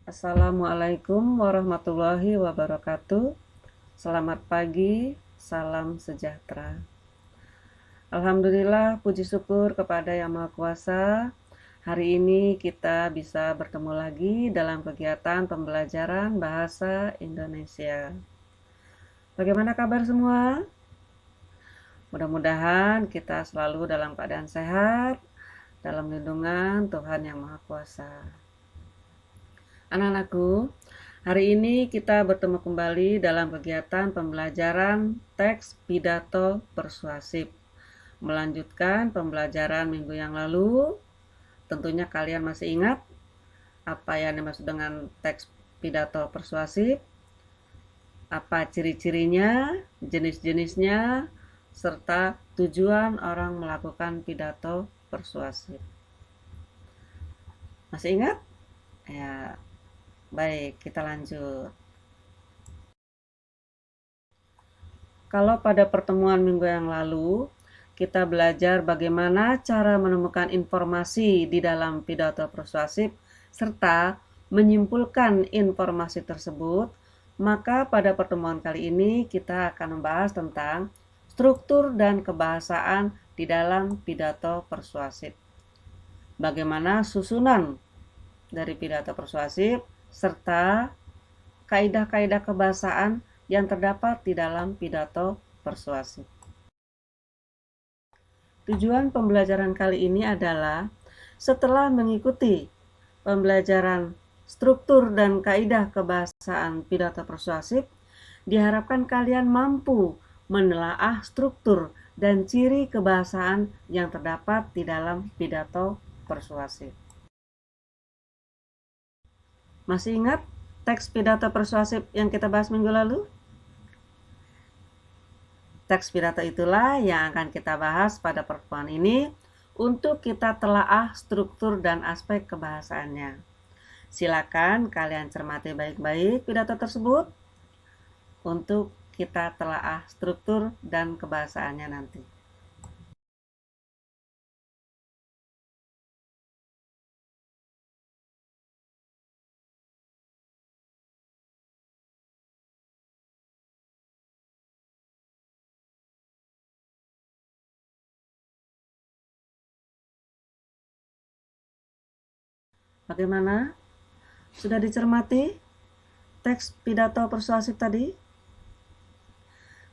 Assalamualaikum warahmatullahi wabarakatuh. Selamat pagi, salam sejahtera. Alhamdulillah, puji syukur kepada Yang Maha Kuasa. Hari ini kita bisa bertemu lagi dalam kegiatan pembelajaran bahasa Indonesia. Bagaimana kabar semua? Mudah-mudahan kita selalu dalam keadaan sehat, dalam lindungan Tuhan Yang Maha Kuasa. Anak-anakku, hari ini kita bertemu kembali dalam kegiatan pembelajaran teks pidato persuasif. Melanjutkan pembelajaran minggu yang lalu, tentunya kalian masih ingat apa yang dimaksud dengan teks pidato persuasif, apa ciri-cirinya, jenis-jenisnya, serta tujuan orang melakukan pidato persuasif. Masih ingat? Ya, baik, kita lanjut. Kalau pada pertemuan minggu yang lalu, kita belajar bagaimana cara menemukan informasi di dalam pidato persuasif serta menyimpulkan informasi tersebut, maka pada pertemuan kali ini kita akan membahas tentang struktur dan kebahasaan di dalam pidato persuasif. Bagaimana susunan dari pidato persuasif serta kaidah-kaidah kebahasaan yang terdapat di dalam pidato persuasif. Tujuan pembelajaran kali ini adalah setelah mengikuti pembelajaran struktur dan kaidah kebahasaan pidato persuasif, diharapkan kalian mampu menelaah struktur dan ciri kebahasaan yang terdapat di dalam pidato persuasif. Masih ingat teks pidato persuasif yang kita bahas minggu lalu? Teks pidato itulah yang akan kita bahas pada pertemuan ini untuk kita telaah struktur dan aspek kebahasaannya. Silakan kalian cermati baik-baik pidato tersebut untuk kita telaah struktur dan kebahasaannya nanti. Bagaimana? Sudah dicermati teks pidato persuasif tadi?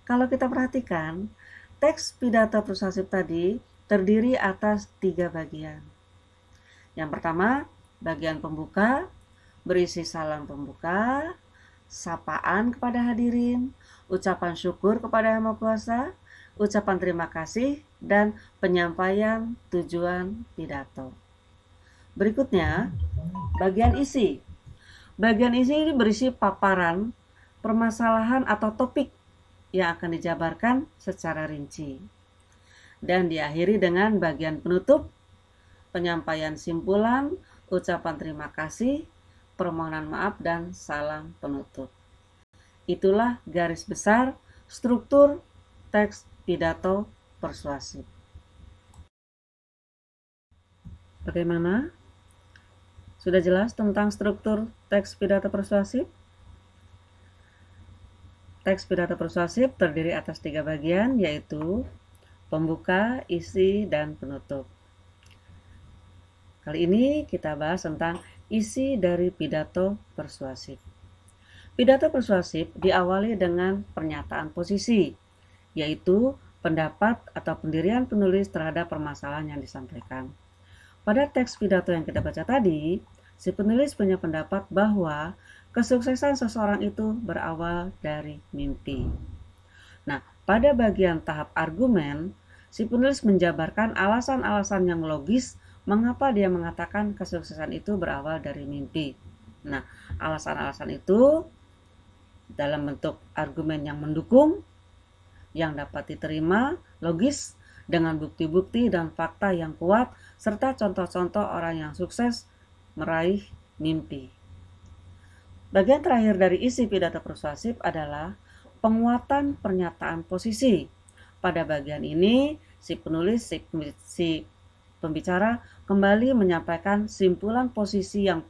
Kalau kita perhatikan, teks pidato persuasif tadi terdiri atas 3 bagian. Yang pertama, bagian pembuka, berisi salam pembuka, sapaan kepada hadirin, ucapan syukur kepada Yang Maha Kuasa, ucapan terima kasih, dan penyampaian tujuan pidato. Berikutnya, bagian isi. Bagian isi ini berisi paparan, permasalahan atau topik yang akan dijabarkan secara rinci. Dan diakhiri dengan bagian penutup, penyampaian simpulan, ucapan terima kasih, permohonan maaf, dan salam penutup. Itulah garis besar struktur teks pidato persuasif. Bagaimana? Sudah jelas tentang struktur teks pidato persuasif? Teks pidato persuasif terdiri atas 3 bagian, yaitu pembuka, isi, dan penutup. Kali ini kita bahas tentang isi dari pidato persuasif. Pidato persuasif diawali dengan pernyataan posisi, yaitu pendapat atau pendirian penulis terhadap permasalahan yang disampaikan. Pada teks pidato yang kita baca tadi, si penulis punya pendapat bahwa kesuksesan seseorang itu berawal dari mimpi. Nah, pada bagian tahap argumen, si penulis menjabarkan alasan-alasan yang logis mengapa dia mengatakan kesuksesan itu berawal dari mimpi. Nah, alasan-alasan itu dalam bentuk argumen yang mendukung, yang dapat diterima, logis, dengan bukti-bukti dan fakta yang kuat, serta contoh-contoh orang yang sukses meraih mimpi. Bagian terakhir dari isi pidato persuasif adalah penguatan pernyataan posisi. Pada bagian ini, si penulis, si pembicara kembali menyampaikan simpulan posisi yang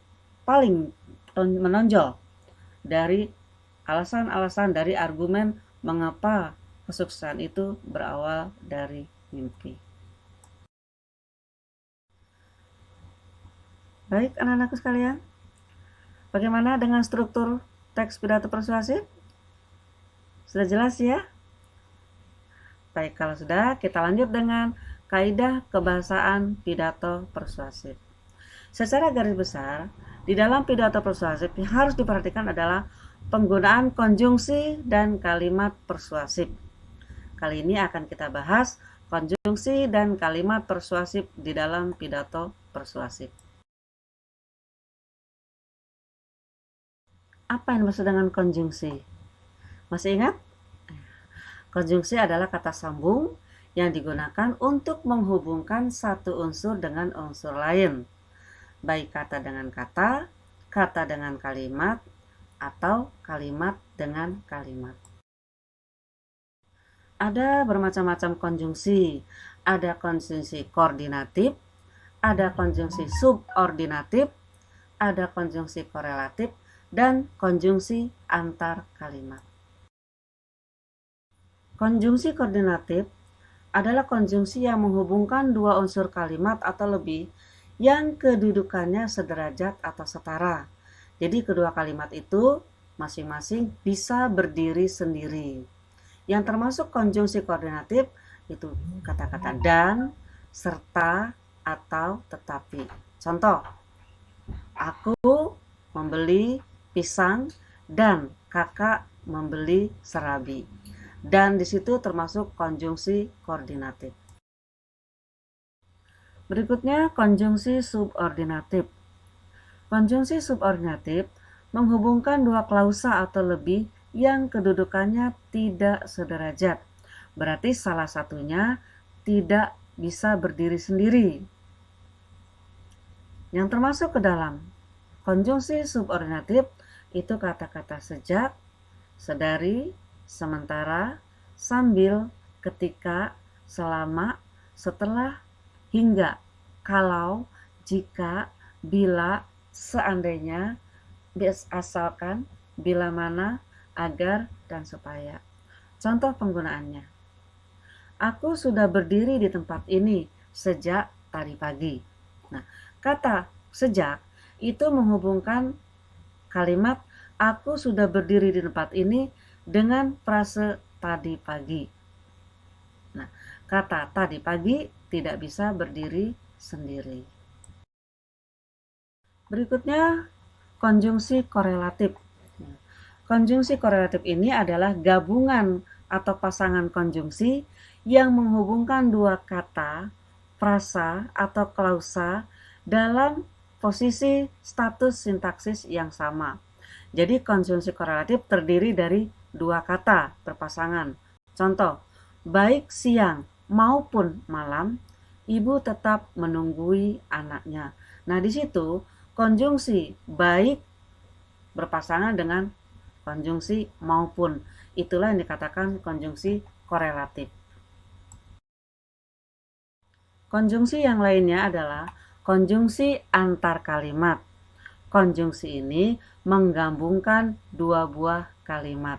paling menonjol dari alasan-alasan dari argumen mengapa kesuksesan itu berawal dari mimpi. Baik anak-anakku sekalian, bagaimana dengan struktur teks pidato persuasif? Sudah jelas ya? Baik, kalau sudah, kita lanjut dengan kaidah kebahasaan pidato persuasif. Secara garis besar, di dalam pidato persuasif yang harus diperhatikan adalah penggunaan konjungsi dan kalimat persuasif. Kali ini akan kita bahas konjungsi dan kalimat persuasif di dalam pidato persuasif. Apa yang dimaksud dengan konjungsi? Masih ingat? Konjungsi adalah kata sambung yang digunakan untuk menghubungkan satu unsur dengan unsur lain, baik kata dengan kata dengan kalimat, atau kalimat dengan kalimat. Ada bermacam-macam konjungsi. Ada konjungsi koordinatif, ada konjungsi subordinatif, ada konjungsi korelatif, dan konjungsi antar kalimat. Konjungsi koordinatif adalah konjungsi yang menghubungkan dua unsur kalimat atau lebih yang kedudukannya sederajat atau setara. Jadi kedua kalimat itu masing-masing bisa berdiri sendiri. Yang termasuk konjungsi koordinatif itu kata-kata dan, serta, atau tetapi. Contoh, aku membeli pisang dan kakak membeli serabi. Dan di situ termasuk konjungsi koordinatif. Berikutnya konjungsi subordinatif. Konjungsi subordinatif menghubungkan dua klausa atau lebih yang kedudukannya tidak sederajat. Berarti salah satunya tidak bisa berdiri sendiri. Yang termasuk ke dalam konjungsi subordinatif itu kata-kata sejak, sedari, sementara, sambil, ketika, selama, setelah, hingga, kalau, jika, bila, seandainya, asalkan, bila mana, agar, dan supaya. Contoh penggunaannya. Aku sudah berdiri di tempat ini sejak tadi pagi. Nah, kata sejak itu menghubungkan kalimat aku sudah berdiri di tempat ini dengan frase tadi pagi. Nah, kata tadi pagi tidak bisa berdiri sendiri. Berikutnya, konjungsi korelatif. Konjungsi korelatif ini adalah gabungan atau pasangan konjungsi yang menghubungkan dua kata, frasa, atau klausa dalam posisi status sintaksis yang sama. Jadi konjungsi korelatif terdiri dari dua kata berpasangan. Contoh, baik siang maupun malam, ibu tetap menunggui anaknya. Nah, di situ konjungsi baik berpasangan dengan konjungsi maupun. Itulah yang dikatakan konjungsi korelatif. Konjungsi yang lainnya adalah konjungsi antar kalimat. Konjungsi ini menggabungkan dua buah kalimat.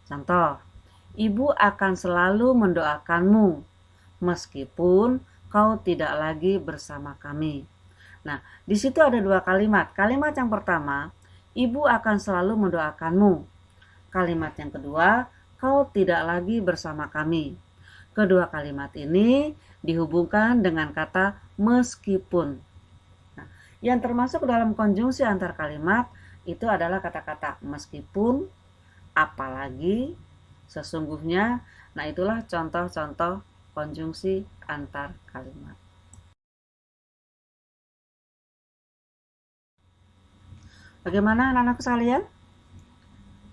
Contoh, ibu akan selalu mendoakanmu meskipun kau tidak lagi bersama kami. Nah, di situ ada dua kalimat. Kalimat yang pertama, ibu akan selalu mendoakanmu. Kalimat yang kedua, kau tidak lagi bersama kami. Kedua kalimat ini dihubungkan dengan kata meskipun. Nah, yang termasuk dalam konjungsi antar kalimat itu adalah kata-kata meskipun, apalagi, sesungguhnya. Nah, itulah contoh-contoh konjungsi antar kalimat. Bagaimana anak-anak sekalian?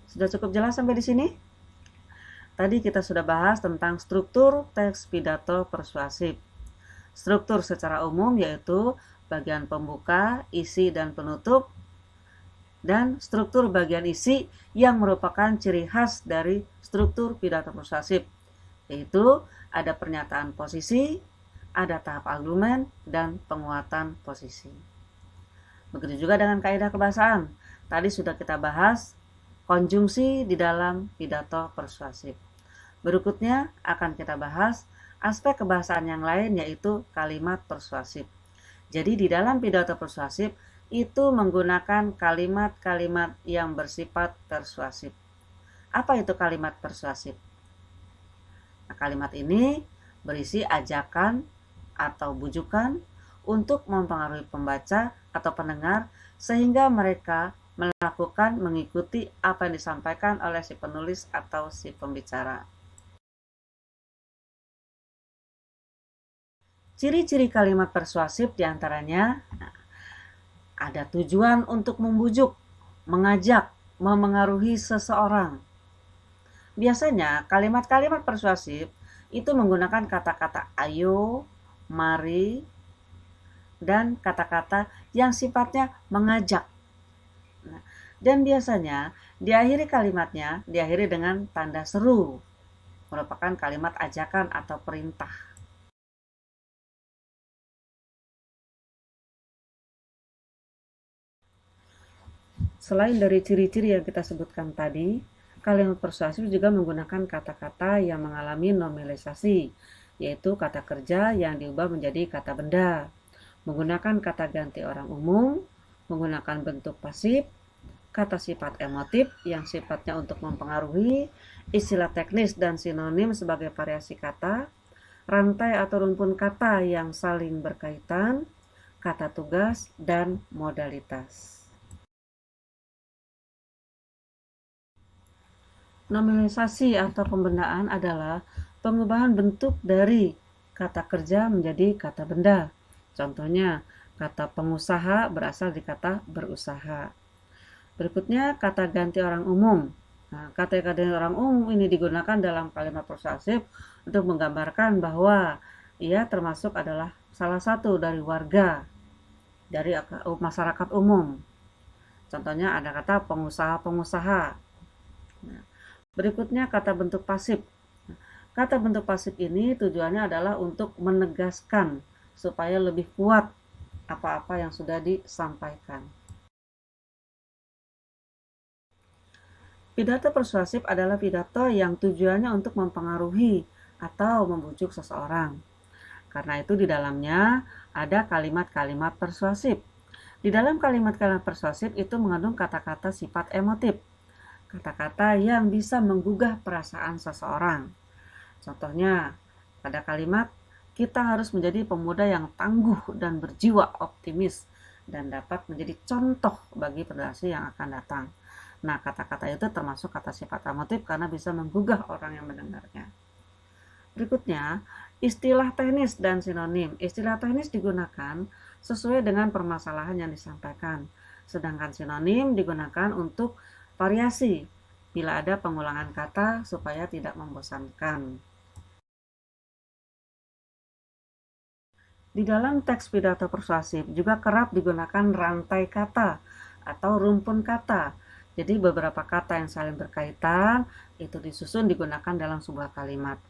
Sudah cukup jelas sampai di sini? Tadi kita sudah bahas tentang struktur teks pidato persuasif. Struktur secara umum yaitu bagian pembuka, isi, dan penutup, dan struktur bagian isi yang merupakan ciri khas dari struktur pidato persuasif, yaitu ada pernyataan posisi, ada tahap argumen, dan penguatan posisi. Begitu juga dengan kaidah kebahasaan. Tadi sudah kita bahas konjungsi di dalam pidato persuasif. Berikutnya akan kita bahas aspek kebahasaan yang lain, yaitu kalimat persuasif. Jadi di dalam pidato persuasif itu menggunakan kalimat-kalimat yang bersifat persuasif. Apa itu kalimat persuasif? Nah, kalimat ini berisi ajakan atau bujukan untuk mempengaruhi pembaca atau pendengar sehingga mereka mengikuti apa yang disampaikan oleh si penulis atau si pembicara. Ciri-ciri kalimat persuasif diantaranya ada tujuan untuk membujuk, mengajak, memengaruhi seseorang. Biasanya kalimat-kalimat persuasif itu menggunakan kata-kata ayo, mari, dan kata-kata yang sifatnya mengajak. Nah, dan biasanya kalimatnya diakhiri dengan tanda seru, merupakan kalimat ajakan atau perintah. Selain dari ciri-ciri yang kita sebutkan tadi, kalimat persuasif juga menggunakan kata-kata yang mengalami nominalisasi, yaitu kata kerja yang diubah menjadi kata benda, menggunakan kata ganti orang umum, menggunakan bentuk pasif, kata sifat emotif yang sifatnya untuk mempengaruhi, istilah teknis dan sinonim sebagai variasi kata, rantai atau rumpun kata yang saling berkaitan, kata tugas, dan modalitas. Nominalisasi atau pembendaan adalah pengubahan bentuk dari kata kerja menjadi kata benda. Contohnya, kata pengusaha berasal dari kata berusaha. Berikutnya, kata ganti orang umum. Nah, kata ganti orang umum ini digunakan dalam kalimat persuasif untuk menggambarkan bahwa ia termasuk adalah salah satu dari warga dari masyarakat umum. Contohnya ada kata pengusaha-pengusaha. Nah, berikutnya kata bentuk pasif. Kata bentuk pasif ini tujuannya adalah untuk menegaskan supaya lebih kuat apa-apa yang sudah disampaikan. Pidato persuasif adalah pidato yang tujuannya untuk mempengaruhi atau membujuk seseorang. Karena itu di dalamnya ada kalimat-kalimat persuasif. Di dalam kalimat-kalimat persuasif itu mengandung kata-kata sifat emotif. Kata-kata yang bisa menggugah perasaan seseorang. Contohnya, pada kalimat, kita harus menjadi pemuda yang tangguh dan berjiwa optimis dan dapat menjadi contoh bagi generasi yang akan datang. Nah, kata-kata itu termasuk kata sifat emotif karena bisa menggugah orang yang mendengarnya. Berikutnya, istilah teknis dan sinonim. Istilah teknis digunakan sesuai dengan permasalahan yang disampaikan. Sedangkan sinonim digunakan untuk variasi bila ada pengulangan kata supaya tidak membosankan. Di dalam teks pidato persuasif juga kerap digunakan rantai kata atau rumpun kata. Jadi beberapa kata yang saling berkaitan itu disusun digunakan dalam sebuah kalimat.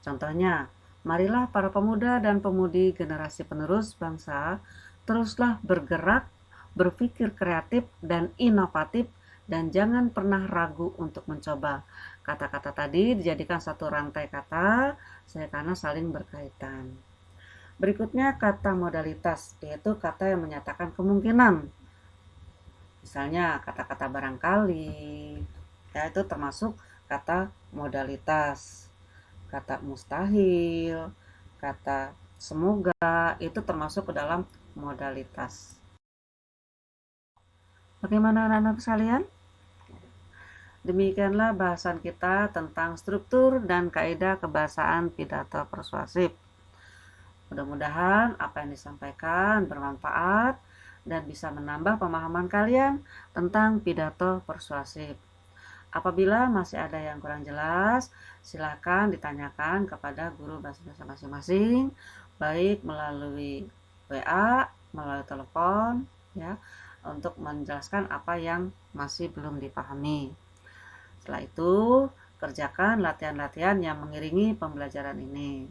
Contohnya, marilah para pemuda dan pemudi generasi penerus bangsa teruslah bergerak, berpikir kreatif dan inovatif dan jangan pernah ragu untuk mencoba. Kata-kata tadi dijadikan satu rantai kata karena saling berkaitan. Berikutnya kata modalitas, yaitu kata yang menyatakan kemungkinan. Misalnya kata-kata barangkali, ya itu termasuk kata modalitas. Kata mustahil, kata semoga, itu termasuk ke dalam modalitas. Bagaimana anak-anak sekalian? Demikianlah bahasan kita tentang struktur dan kaidah kebahasaan pidato persuasif. Mudah-mudahan apa yang disampaikan bermanfaat dan bisa menambah pemahaman kalian tentang pidato persuasif. Apabila masih ada yang kurang jelas, silakan ditanyakan kepada guru bahasa Indonesia masing-masing, baik melalui WA, melalui telepon, ya, untuk menjelaskan apa yang masih belum dipahami. Setelah itu, kerjakan latihan-latihan yang mengiringi pembelajaran ini.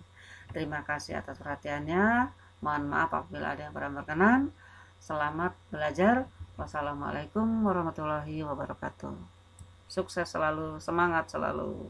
Terima kasih atas perhatiannya. Mohon maaf apabila ada yang kurang berkenan. Selamat belajar. Wassalamualaikum warahmatullahi wabarakatuh. Sukses selalu, semangat selalu.